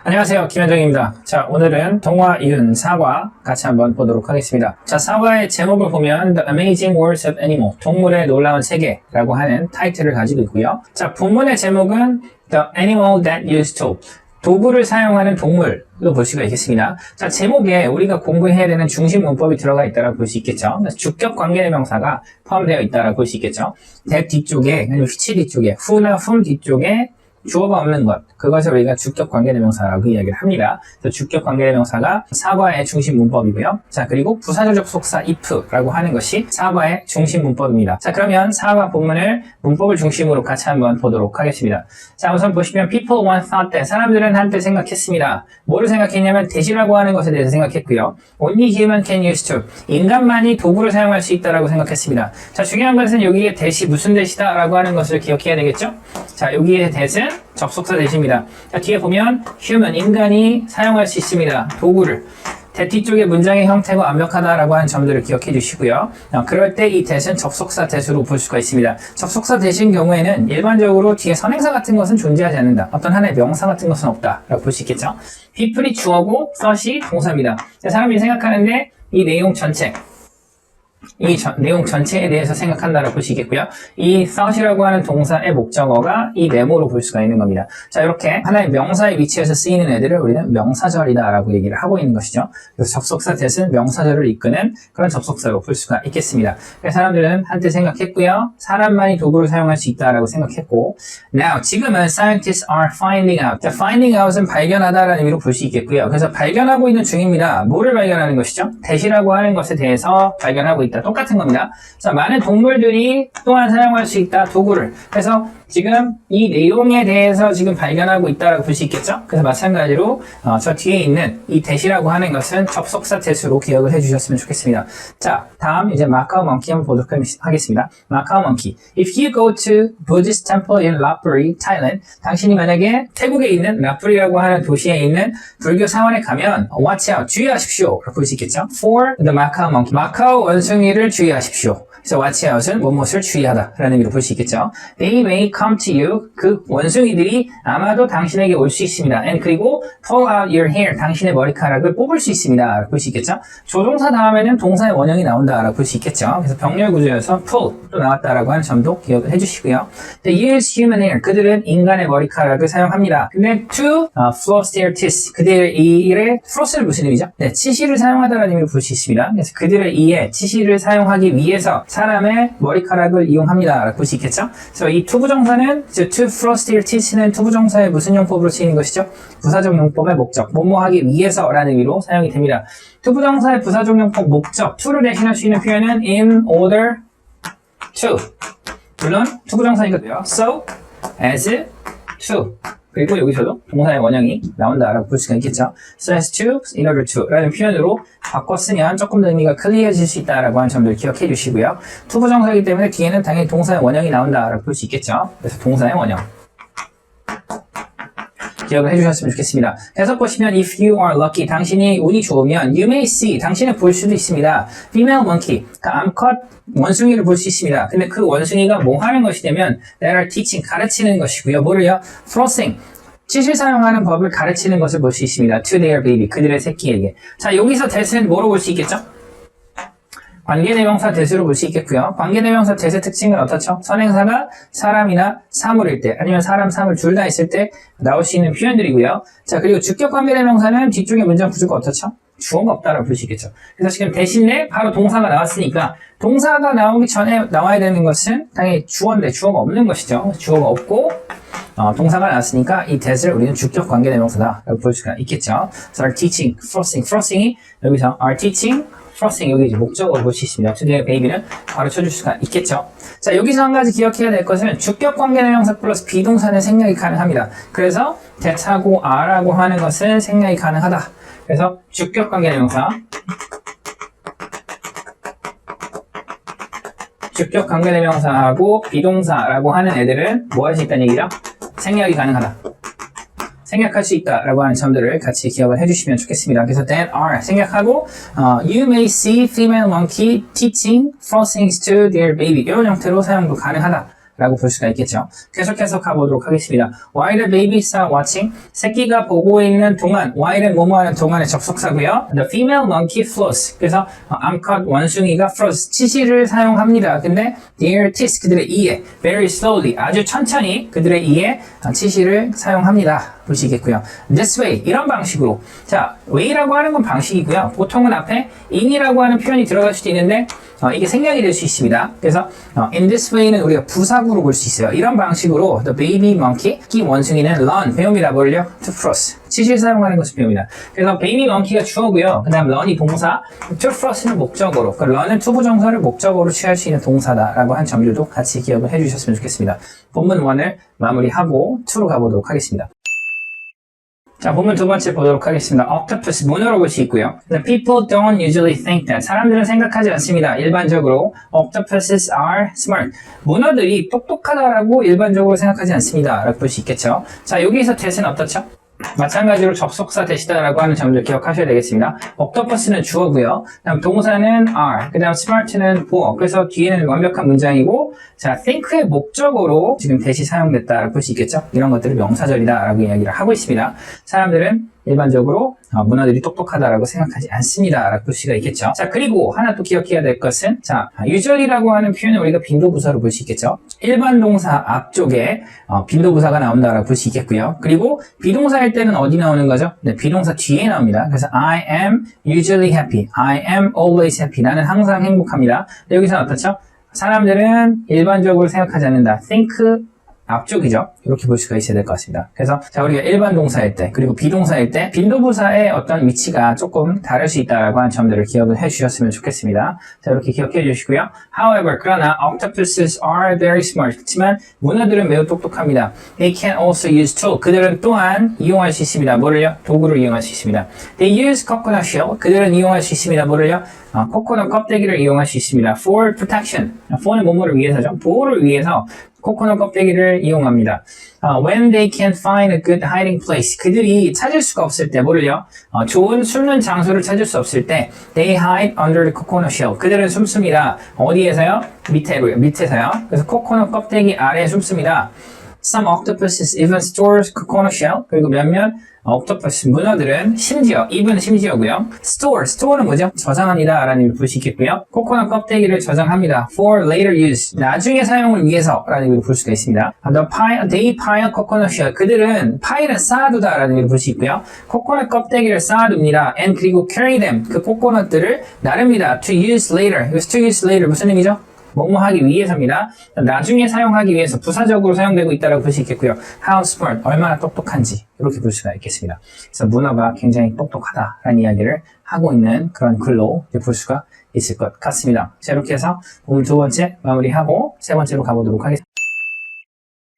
안녕하세요, 김현정입니다. 자, 오늘은 동화, 이윤, 사과 같이 한번 보도록 하겠습니다. 자, 사과의 제목을 보면 The Amazing Worlds of Animal, 동물의 놀라운 세계라고 하는 타이틀을 가지고 있고요. 자, 본문의 제목은 The Animal That Used To, 도구를 사용하는 동물로 볼 수가 있겠습니다. 자, 제목에 우리가 공부해야 되는 중심 문법이 들어가 있다고 볼 수 있겠죠. 주격 관계대명사가 포함되어 있다고 볼 수 있겠죠. that 뒤쪽에, 아니면 which 뒤쪽에, who나 whom 뒤쪽에 주어가 없는 것, 그것을 우리가 주격 관계대명사라고 이야기를 합니다. 그래서 주격 관계대명사가 사과의 중심 문법이고요. 자, 그리고 부사절 접속사 if라고 하는 것이 사과의 중심 문법입니다. 자, 그러면 사과 본문을 문법을 중심으로 같이 한번 보도록 하겠습니다. 자, 우선 보시면 people once thought that, 사람들은 한때 생각했습니다. 뭐를 생각했냐면 대시라고 하는 것에 대해서 생각했고요. only human can use to, 인간만이 도구를 사용할 수 있다라고 생각했습니다. 자, 중요한 것은 여기에 대시, 무슨 대시다라고 하는 것을 기억해야 되겠죠? 자, 여기에 대신 접속사 대시입니다. 자, 뒤에 보면 human, 인간이 사용할 수 있습니다. 도구를. that 뒤쪽에 문장의 형태가 완벽하다라고 하는 점들을 기억해 주시고요. 그럴 때 이 that은 접속사 that으로 볼 수가 있습니다. 접속사 that인 경우에는 일반적으로 뒤에 선행사 같은 것은 존재하지 않는다. 어떤 하나의 명사 같은 것은 없다라고 볼 수 있겠죠. people이 주어고 thought이 동사입니다. 자, 사람들이 생각하는데 이 내용 전체, 내용 전체에 대해서 생각한다라고 볼 수 있겠고요. 이 thought이라고 하는 동사의 목적어가 이 네모로 볼 수가 있는 겁니다. 자, 이렇게 하나의 명사의 위치에서 쓰이는 애들을 우리는 명사절이다라고 얘기를 하고 있는 것이죠. 그래서 접속사 that은 명사절을 이끄는 그런 접속사로 볼 수가 있겠습니다. 그래서 사람들은 한때 생각했고요. 사람만이 도구를 사용할 수 있다라고 생각했고, now, 지금은 scientists are finding out. 자, finding out은 발견하다라는 의미로 볼 수 있겠고요. 그래서 발견하고 있는 중입니다. 뭐를 발견하는 것이죠? that이라고 하는 것에 대해서 발견하고 있다. 똑같은 겁니다. 자, 많은 동물들이 또한 사용할 수 있다, 도구를. 그래서 지금 이 내용에 대해서 지금 발견하고 있다라고 볼 수 있겠죠? 그래서 마찬가지로 저 뒤에 있는 이 that이라고 하는 것은 접속사 that으로 기억을 해주셨으면 좋겠습니다. 자, 다음 이제 마카오 먼키 한번 보도록 하겠습니다. 마카오 먼키. If you go to Buddhist temple in Lopburi, Thailand, 당신이 만약에 태국에 있는 라프리라고 하는 도시에 있는 불교 사원에 가면 watch out, 주의하십시오 라고 볼 수 있겠죠? For the Macau monkey. 마카오 원숭이를 주의하십시오. 그래서 watch out은 무엇을 주의하다 라는 의미로 볼 수 있겠죠. They may come to you. 그 원숭이들이 아마도 당신에게 올 수 있습니다. And 그리고 pull out your hair. 당신의 머리카락을 뽑을 수 있습니다 라고 볼 수 있겠죠. 조동사 다음에는 동사의 원형이 나온다 라고 볼 수 있겠죠. 그래서 병렬 구조여서 pull 또 나왔다라고 하는 점도 기억을 해주시고요. They use human hair. 그들은 인간의 머리카락을 사용합니다. 근데 to floss their teeth. 그들의 이에 floss는 무슨 의미죠? 네, 치실을 사용하다라는 의미로 볼 수 있습니다. 그래서 그들의 이에 치실을 사용하기 위해서 사람의 머리카락을 이용합니다 라고 볼 수 있겠죠. 그래서 이 투부정사는 to floss their teeth는 투부정사의 무슨 용법으로 쓰이는 것이죠? 부사적 용법의 목적, 뭐뭐 하기 위해서 라는 의미로 사용이 됩니다. 투부정사의 부사적 용법 목적, to를 대신할 수 있는 표현은 in order to, 물론 투부정사이거든요. so, as, to, 그리고 여기서도 동사의 원형이 나온다라고 볼 수가 있겠죠. So as to, in order to 라는 표현으로 바꿨으면 조금 더 의미가 클리어해질 수 있다라고 하는 점들 기억해 주시고요. 투부정사이기 때문에 뒤에는 당연히 동사의 원형이 나온다라고 볼 수 있겠죠. 그래서 동사의 원형 기억을 해주셨으면 좋겠습니다. 해석 보시면 if you are lucky, 당신이 운이 좋으면 you may see, 당신은 볼 수도 있습니다. female monkey, 그러니까 암컷 원숭이를 볼 수 있습니다. 근데 그 원숭이가 뭐 하는 것이 되면 that are teaching, 가르치는 것이고요. 뭐를요? flossing, 치실 사용하는 법을 가르치는 것을 볼 수 있습니다. to their baby, 그들의 새끼에게. 자, 여기서 that은 뭐로 볼 수 있겠죠? 관계대명사 that으로 볼 수 있겠고요. 관계대명사 that의 특징은 어떻죠? 선행사가 사람이나 사물일 때, 아니면 사람, 사물 둘 다 있을 때 나올 수 있는 표현들이고요. 자, 그리고 주격 관계대명사는 뒤쪽에 문장 구조가 어떻죠? 주어가 없다라고 볼 수 있겠죠. 그래서 지금 대신에 바로 동사가 나왔으니까 동사가 나오기 전에 나와야 되는 것은 당연히 주어인데 주어가 없는 것이죠. 주어가 없고 동사가 나왔으니까 이 that을 우리는 주격 관계대명사다라고 볼 수가 있겠죠. So are teaching, flossing이 여기서 are teaching, flossing 여기 이제 목적어로 볼 수 있습니다. to their baby는 가르쳐 줄 수가 있겠죠. 자, 여기서 한 가지 기억해야 될 것은 주격 관계대명사 플러스 비동사는 생략이 가능합니다. 그래서 that하고 are라고 하는 것은 생략이 가능하다. 그래서 주격 관계대명사, 주격 관계대명사하고 비동사라고 하는 애들은 뭐 할 수 있다는 얘기죠? 생략이 가능하다. 생략할 수 있다라고 하는 점들을 같이 기억을 해주시면 좋겠습니다. 그래서 that are 생략하고 you may see female monkey teaching flossings to their baby 이런 형태로 사용도 가능하다 라고 볼 수가 있겠죠. 계속해서 가보도록 하겠습니다. While the babies are watching, 새끼가 보고 있는 동안, while은 뭐뭐하는 동안의 접속사고요. The female monkey floss. 그래서 암컷 원숭이가 floss, 치실을 사용합니다. 근데 their teeth, 그들의 이에, very slowly, 아주 천천히 그들의 이에 치실을 사용합니다. 보시겠고요. This way, 이런 방식으로. 자, way라고 하는 건 방식이고요. 보통은 앞에 in이라고 하는 표현이 들어갈 수도 있는데 이게 생략이 될 수 있습니다. 그래서 in this way는 우리가 부사구로 볼 수 있어요. 이런 방식으로 the baby monkey, 이 원숭이는 run, 배웁니다. 뭘요? to cross. 치실 사용하는 것을 배웁니다. 그래서 baby monkey가 주어고요. 그 다음 run이 동사, to cross는 목적어로. 그러니까 run은 투부정사를 목적어로 취할 수 있는 동사다라고 한 점들도 같이 기억을 해주셨으면 좋겠습니다. 본문 1을 마무리하고 2로 가보도록 하겠습니다. 자, 본문 두 번째 보도록 하겠습니다. octopus, 문어로 볼 수 있고요. The people don't usually think that. 사람들은 생각하지 않습니다. 일반적으로 octopuses are smart. 문어들이 똑똑하다라고 일반적으로 생각하지 않습니다. 라고 볼 수 있겠죠. 자, 여기서 대세는 어떻죠? 마찬가지로 접속사 대시다라고 하는 점들 기억하셔야 되겠습니다. octopus는 주어고요. 그다음 동사는 are, 그다음 smart는 보어. 그래서 뒤에는 완벽한 문장이고, 자, think의 목적으로 지금 대시 사용됐다라고 볼 수 있겠죠. 이런 것들을 명사절이다라고 이야기를 하고 있습니다. 사람들은 일반적으로 문어들이 똑똑하다라고 생각하지 않습니다. 라고 볼 수가 있겠죠. 자, 그리고 하나 또 기억해야 될 것은, 자, usually라고 하는 표현을 우리가 빈도부사로 볼 수 있겠죠. 일반 동사 앞쪽에 빈도부사가 나온다라고 볼 수 있겠고요. 그리고 비동사일 때는 어디 나오는 거죠? 네, 비동사 뒤에 나옵니다. 그래서 I am usually happy. I am always happy. 나는 항상 행복합니다. 여기서는 어떻죠? 사람들은 일반적으로 생각하지 않는다. think 앞쪽이죠. 이렇게 볼 수가 있어야 될 것 같습니다. 그래서 자, 우리가 일반 동사일 때 그리고 비동사일 때 빈도부사의 어떤 위치가 조금 다를 수 있다라고 하는 점들을 기억을 해주셨으면 좋겠습니다. 자, 이렇게 기억해 주시고요. However, 그러나 octopuses are very smart. 그렇지만 문어들은 매우 똑똑합니다. They can also use tool. 그들은 또한 이용할 수 있습니다. 뭐를요? 도구를 이용할 수 있습니다. They use coconut shell. 그들은 이용할 수 있습니다. 뭐를요? 코코넛 껍데기를 이용할 수 있습니다. For protection. for는 뭐뭐를 위해서죠. 보호를 위해서 코코넛 껍데기를 이용합니다. When they can't find a good hiding place. 그들이 찾을 수가 없을 때, 뭐를요? 좋은 숨는 장소를 찾을 수 없을 때, they hide under the coconut shell. 그들은 숨습니다. 어디에서요? 밑에서요. 그래서 코코넛 껍데기 아래에 숨습니다. Some octopuses even stores coconut shell. 그리고 몇몇 octopus, 문어들은 심지어, even 심지어고요. store는 뭐죠? 저장합니다. 라는 의미를 볼 수 있겠고요. 코코넛 껍데기를 저장합니다. for later use, 나중에 사용을 위해서 라는 의미를 볼 수가 있습니다. They pile coconut shell, 그들은 파일은 쌓아두다 라는 의미를 볼 수 있고요. 코코넛 껍데기를 쌓아둡니다. and 그리고 carry them, 그 코코넛들을 나릅니다. to use later, to use later 무슨 의미죠? 뭐뭐 하기 위해서입니다. 나중에 사용하기 위해서 부사적으로 사용되고 있다고 볼 수 있겠고요. How smart, 얼마나 똑똑한지 이렇게 볼 수가 있겠습니다. 그래서 문어가 굉장히 똑똑하다라는 이야기를 하고 있는 그런 글로 볼 수가 있을 것 같습니다. 자, 이렇게 해서 본문 두 번째 마무리하고 세 번째로 가보도록 하겠습니다.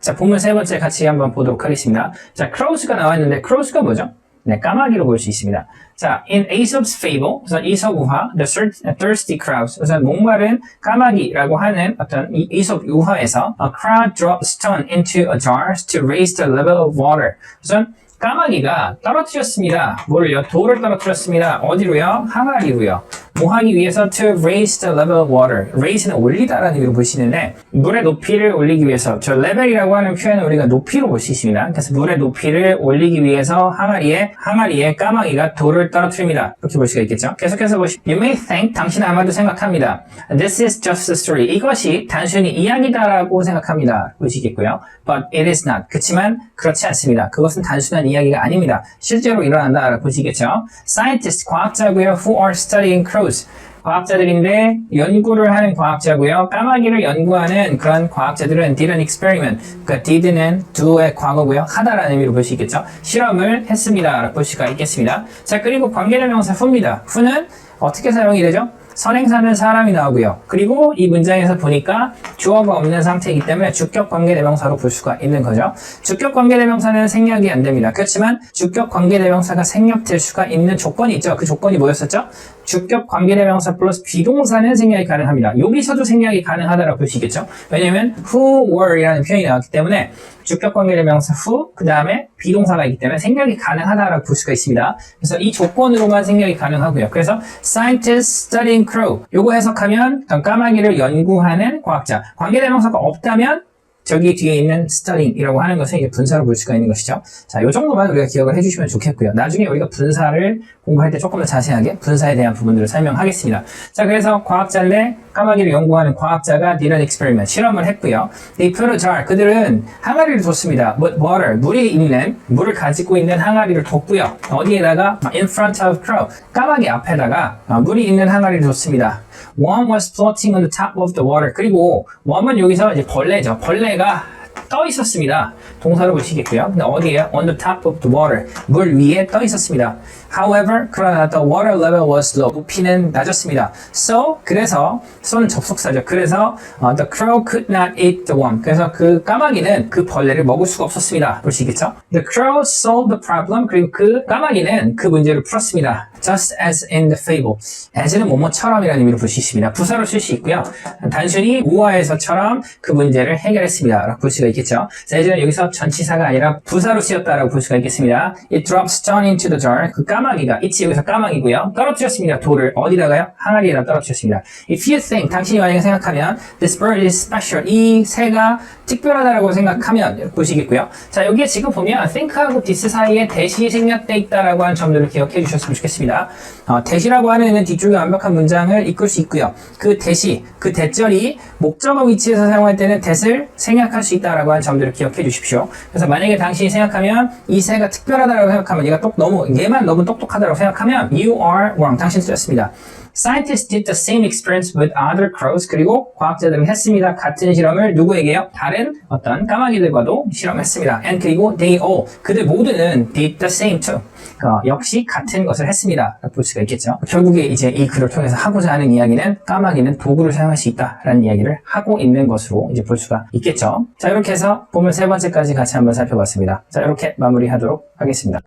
자, 본문 세 번째 같이 한번 보도록 하겠습니다. 자, crows가 나왔는데 crows가 뭐죠? 네, 까마귀로 볼 수 있습니다. 자, in Aesop's fable, 그래서 이솝 우화, the thirsty crowds, 그래서 목마른 까마귀라고 하는 어떤 이솝 우화에서 a crowd dropped stone into a jar to raise the level of water. 그래서 까마귀가 떨어뜨렸습니다. 뭐를요? 돌을 떨어뜨렸습니다. 어디로요? 항아리로요. 뭐 하기 위해서 to raise the level of water. raise는 올리다라는 의미로 보시는데 물의 높이를 올리기 위해서 저 level이라고 하는 표현을 우리가 높이로 볼 수 있습니다. 그래서 물의 높이를 올리기 위해서 항아리에 까마귀가 돌을 떨어뜨립니다. 이렇게 볼 수가 있겠죠. 계속해서 보시면 You may think, 당신은 아마도 생각합니다. This is just a story. 이것이 단순히 이야기다라고 생각합니다. 보시겠고요. But it is not. 그렇지만 그렇지 않습니다. 그것은 단순한 이야기가 아닙니다. 실제로 일어난다라고 보시겠죠. Scientists, 과학자고요. Who are studying crows. 과학자들인데 연구를 하는 과학자고요. 까마귀를 연구하는 그런 과학자들은 did an experiment. 그러니까 did는 do의 과거고요. 하다라는 의미로 볼 수 있겠죠. 실험을 했습니다. 라고 볼 수가 있겠습니다. 자, 그리고 관계대명사 who입니다. who는 어떻게 사용이 되죠? 선행사는 사람이 나오고요. 그리고 이 문장에서 보니까 주어가 없는 상태이기 때문에 주격 관계대명사로 볼 수가 있는 거죠. 주격 관계대명사는 생략이 안 됩니다. 그렇지만 주격 관계대명사가 생략될 수가 있는 조건이 있죠. 그 조건이 뭐였었죠? 주격 관계대명사 플러스 비동사는 생략이 가능합니다. 여기서도 생략이 가능하다라고 볼 수 있겠죠. 왜냐면 who were 이라는 표현이 나왔기 때문에 주격 관계대명사 who, 그 다음에 비동사가 있기 때문에 생략이 가능하다라고 볼 수가 있습니다. 그래서 이 조건으로만 생략이 가능하고요. 그래서 scientists studying crow. 요거 해석하면 까마귀를 연구하는 과학자. 관계대명사가 없다면 저기 뒤에 있는 studying이라고 하는 것은 이제 분사로 볼 수가 있는 것이죠. 자, 요 정도만 우리가 기억을 해주시면 좋겠고요. 나중에 우리가 분사를 공부할 때 조금 더 자세하게 분사에 대한 부분들을 설명하겠습니다. 자, 그래서 과학자인데 까마귀를 연구하는 과학자가 did an experiment, 실험을 했고요. They put a jar, 그들은 항아리를 뒀습니다. With water, 물을 가지고 있는 항아리를 뒀고요. 어디에다가? In front of crow, 까마귀 앞에다가 물이 있는 항아리를 뒀습니다. Worm was floating on the top of the water. 그리고 worm은 여기서 이제 벌레죠. 벌레가 떠 있었습니다. 동사로 보시겠고요. 근데 어디에요? On the top of the water. 물 위에 떠 있었습니다. However, 그러나 the water level was low. 부피는 낮았습니다. So, 그래서, so는 접속사죠. 그래서 the crow could not eat the worm. 그래서 그 까마귀는 그 벌레를 먹을 수가 없었습니다. 보시겠죠? The crow solved the problem. 그리고 그 까마귀는 그 문제를 풀었습니다. Just as in the fable. as는 뭐뭐처럼이라는 의미로 볼 수 있습니다. 부사로 쓸 수 있고요. 단순히 우화에서처럼 그 문제를 해결했습니다. 라고 볼 수가 있겠죠. 자, as는 여기서 전치사가 아니라 부사로 쓰였다라고 볼 수가 있겠습니다. It dropped stone into the jar. 그 까마귀가, it's 여기서 까마귀고요. 떨어뜨렸습니다. 돌을 어디다가요? 항아리에다 떨어뜨렸습니다. If you think, 당신이 만약에 생각하면 this bird is special. 이 새가 특별하다라고 생각하면 보시겠고요. 자, 여기에 지금 보면 think하고 this 사이에 대시 생략돼 있다라고 하는 점들을 기억해 주셨으면 좋겠습니다. 대시라고 하는 애는 뒤쪽에 완벽한 문장을 이끌 수 있고요. 그 대시, 그 대절이 목적어 위치에서 사용할 때는 that을 생략할 수 있다라고 하는 점들을 기억해 주십시오. 그래서 만약에 당신이 생각하면 이 새가 특별하다라고 생각하면 얘만 너무 똑똑하다고 생각하면 you are wrong. 당신 틀렸습니다. Scientists did the same experiments with other crows. 그리고 과학자들은 했습니다. 같은 실험을 누구에게요? 다른 어떤 까마귀들과도 실험했습니다. And 그리고 they all, 그들 모두는 did the same too. 역시 같은 것을 했습니다. 볼 수가 있겠죠. 결국에 이제 이 글을 통해서 하고자 하는 이야기는 까마귀는 도구를 사용할 수 있다라는 이야기를 하고 있는 것으로 이제 볼 수가 있겠죠. 자, 이렇게 해서 보면 세 번째까지 같이 한번 살펴봤습니다. 자, 이렇게 마무리하도록 하겠습니다.